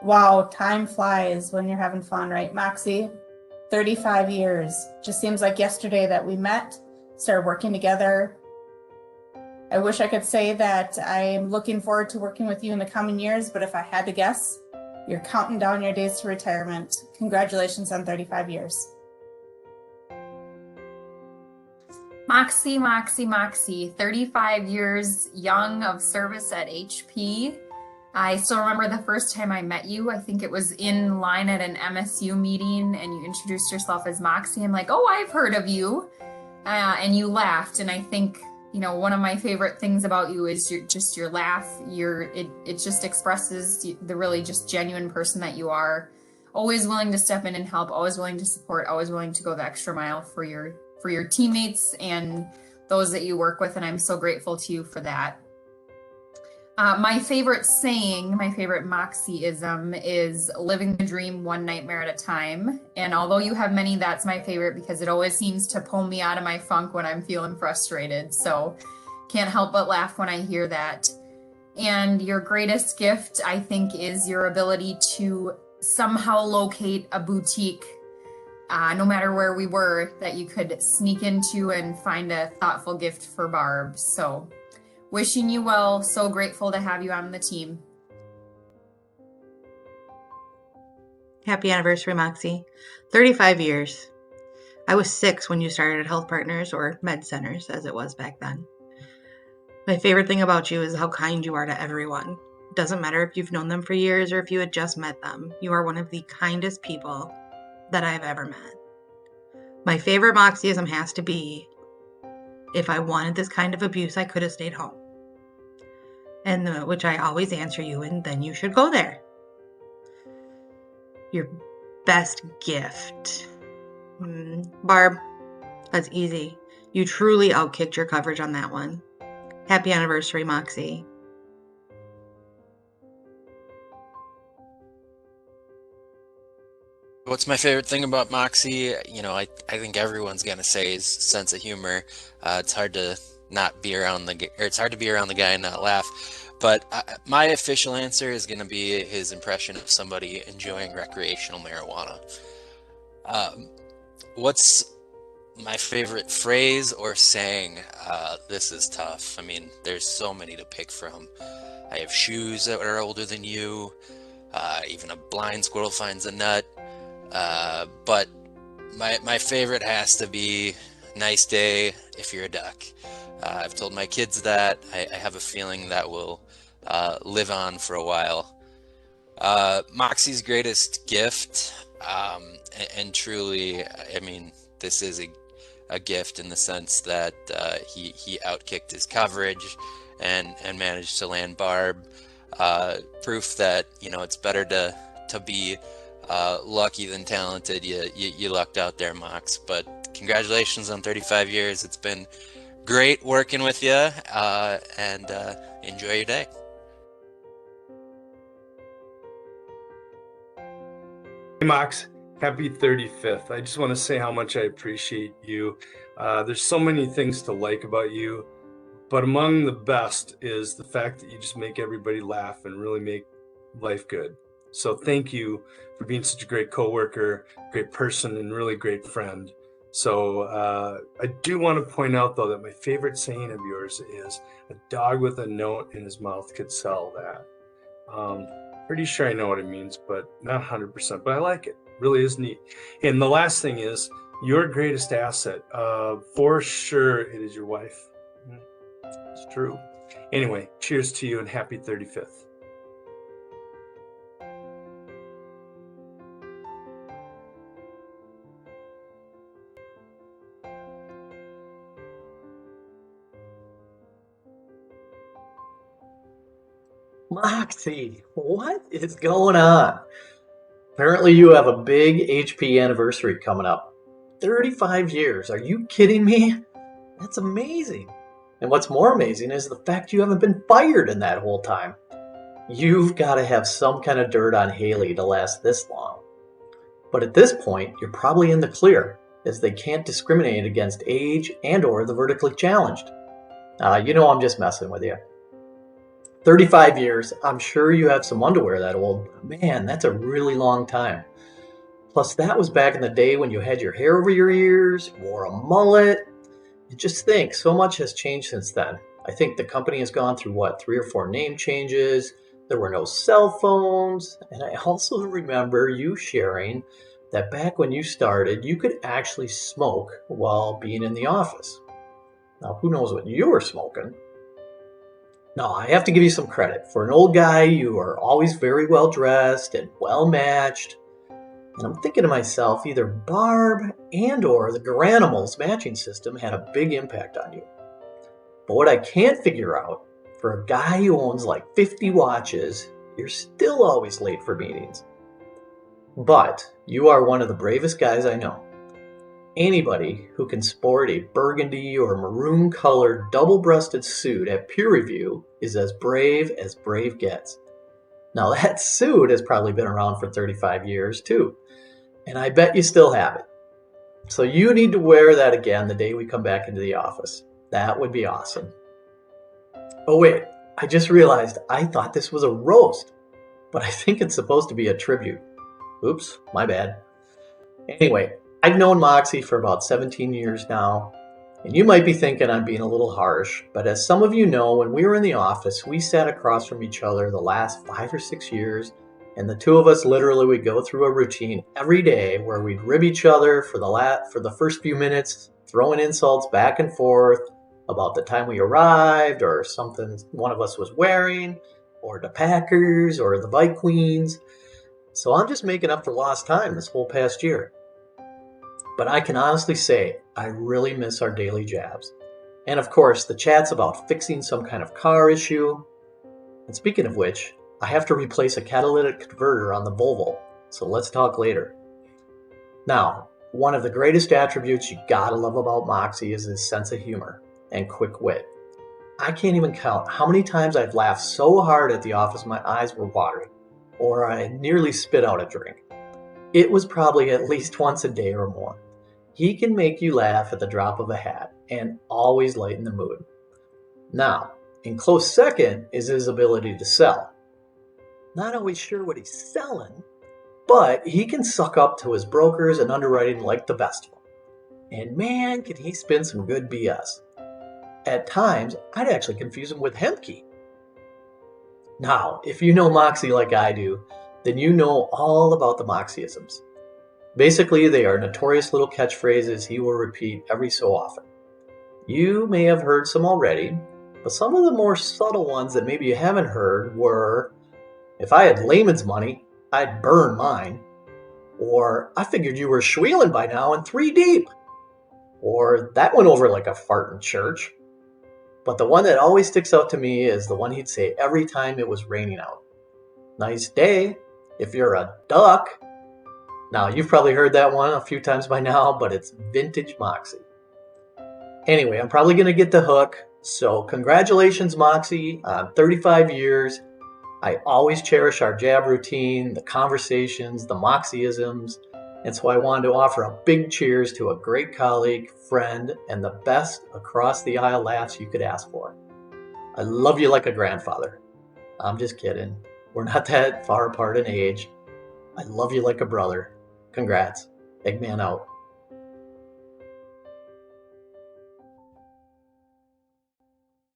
Wow, time flies when you're having fun, right, Moxie? 35 years. Just seems like yesterday that we met, started working together. I wish I could say that I'm looking forward to working with you in the coming years, but if I had to guess, you're counting down your days to retirement. Congratulations on 35 years. Moxie, Moxie, Moxie, 35 years young of service at HP. I still remember the first time I met you. I think it was in line at an MSU meeting and you introduced yourself as Moxie. I'm like, oh, I've heard of you. And you laughed. And I think, one of my favorite things about you is your laugh. It just expresses the really just genuine person that you are. Always willing to step in and help, always willing to support, always willing to go the extra mile for your teammates and those that you work with. And I'm so grateful to you for that. My favorite saying, my favorite Moxieism is living the dream one nightmare at a time. And although you have many, that's my favorite because it always seems to pull me out of my funk when I'm feeling frustrated. So can't help but laugh when I hear that. And your greatest gift, I think, is your ability to somehow locate a boutique, no matter where we were, that you could sneak into and find a thoughtful gift for Barb. So wishing you well. So grateful to have you on the team. Happy anniversary, Moxie. 35 years. I was 6 when you started at Health Partners, or Med Centers as it was back then. My favorite thing about you is how kind you are to everyone. It doesn't matter if you've known them for years or if you had just met them. You are one of the kindest people that I've ever met. My favorite Moxieism has to be, if I wanted this kind of abuse, I could have stayed home. And which I always answer you, and then you should go there. Your best gift. Barb, that's easy. You truly outkicked your coverage on that one. Happy anniversary, Moxie. What's my favorite thing about Moxie? I think everyone's gonna say his sense of humor. It's hard to not be around it's hard to be around the guy and not laugh. But my official answer is gonna be his impression of somebody enjoying recreational marijuana. What's my favorite phrase or saying? This is tough. I mean, there's so many to pick from. I have shoes that are older than you. Even a blind squirrel finds a nut. But my favorite has to be nice day if you're a duck. I've told my kids that. I have a feeling that will live on for a while. Moxie's greatest gift, and truly, I mean, this is a gift in the sense that he outkicked his coverage and managed to land Barb. Proof that it's better to be lucky than talented. You lucked out there, Mox. But congratulations on 35 years. It's been great working with you, and enjoy your day. Hey, Mox, happy 35th. I just want to say how much I appreciate you. There's so many things to like about you, but among the best is the fact that you just make everybody laugh and really make life good. So thank you for being such a great coworker, great person, and really great friend. So I do want to point out, though, that my favorite saying of yours is, a dog with a note in his mouth could sell that. Pretty sure I know what it means, but not 100%, but I like it. Really is neat. And the last thing is, your greatest asset, for sure it is your wife. It's true. Anyway, cheers to you and happy 35th. Moxie, what is going on? Apparently you have a big HP anniversary coming up. 35 years, are you kidding me? That's amazing. And what's more amazing is the fact you haven't been fired in that whole time. You've got to have some kind of dirt on Haley to last this long. But at this point, you're probably in the clear, as they can't discriminate against age and or the vertically challenged. I'm just messing with you. 35 years. I'm sure you have some underwear that old. Man, that's a really long time. Plus, that was back in the day when you had your hair over your ears, wore a mullet. You just think so much has changed since then. I think the company has gone through what, 3 or 4 name changes. There were no cell phones. And I also remember you sharing that back when you started, you could actually smoke while being in the office. Now, who knows what you were smoking? Now, I have to give you some credit. For an old guy, you are always very well dressed and well matched. And I'm thinking to myself, either Barb and or the Garanimals matching system had a big impact on you. But what I can't figure out, for a guy who owns like 50 watches, you're still always late for meetings. But you are one of the bravest guys I know. Anybody who can sport a burgundy or maroon colored double-breasted suit at peer review is as brave gets. Now that suit has probably been around for 35 years too, and I bet you still have it. So you need to wear that again the day we come back into the office. That would be awesome. Oh wait, I just realized I thought this was a roast, but I think it's supposed to be a tribute. Oops, my bad. Anyway, I've known Moxie for about 17 years now, and you might be thinking I'm being a little harsh, but as some of you know, when we were in the office, we sat across from each other the last 5 or 6 years, and the two of us literally would go through a routine every day where we'd rib each other for the first few minutes, throwing insults back and forth about the time we arrived or something one of us was wearing, or the Packers or the Bike Queens. So I'm just making up for lost time this whole past year. But I can honestly say I really miss our daily jabs. And of course, the chats about fixing some kind of car issue. And speaking of which, I have to replace a catalytic converter on the Volvo, so let's talk later. Now, one of the greatest attributes you gotta love about Moxie is his sense of humor and quick wit. I can't even count how many times I've laughed so hard at the office my eyes were watering, or I nearly spit out a drink. It was probably at least once a day or more. He can make you laugh at the drop of a hat and always lighten the mood. Now, in close second is his ability to sell. Not always sure what he's selling, but he can suck up to his brokers and underwriting like the best of them. And man, can he spin some good BS. At times, I'd actually confuse him with Hemke. Now, if you know Moxie like I do, then you know all about the Moxieisms. Basically, they are notorious little catchphrases he will repeat every so often. You may have heard some already, but some of the more subtle ones that maybe you haven't heard were, if I had layman's money, I'd burn mine. Or, I figured you were schweeling by now and 3 deep. Or, that went over like a fart in church. But the one that always sticks out to me is the one he'd say every time it was raining out. Nice day, if you're a duck. Now, you've probably heard that one a few times by now, but it's vintage Moxie. Anyway, I'm probably going to get the hook. So congratulations, Moxie, on 35 years. I always cherish our jab routine, the conversations, the Moxieisms. And so I wanted to offer a big cheers to a great colleague, friend, and the best across the aisle laughs you could ask for. I love you like a grandfather. I'm just kidding. We're not that far apart in age. I love you like a brother. Congrats. Eggman out.